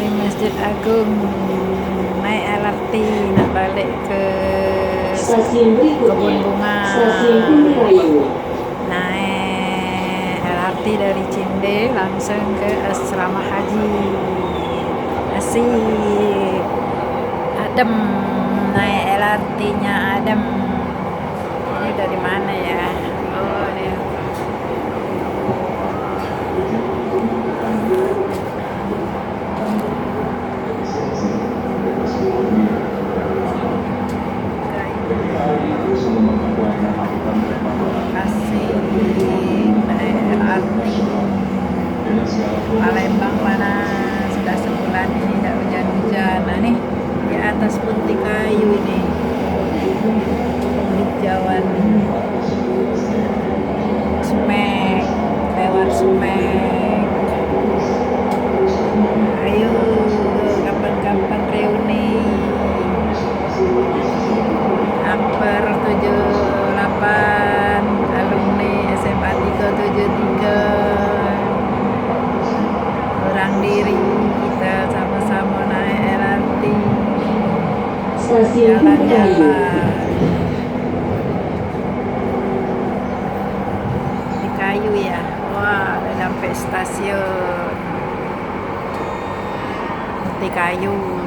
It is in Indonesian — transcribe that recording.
dari Masjid Agung naik LRT nak balik ke Stasiun Kebun berikutnya, Bunga. Stasiun Kumbirayu. Naik LRT dari Cinde langsung ke Asrama Haji. Asik, adem, naik LRT-nya adem. Ini dari mana ya? Oh, ini. Asik, naik LRT. Palembang panas, sudah sebulan ini tidak hujan-hujan. Nah nih di atas punti kayu ini hijauan Smek, lewat Smek. Ayo kapan-kapan reuni Akbar 78 alumni SMA 373 kurang diri kita sama-sama naik LRT Stasiun Kumbirayu. jalan-jalan di kayu ya. Wah, udah sampai stasiun di kayu.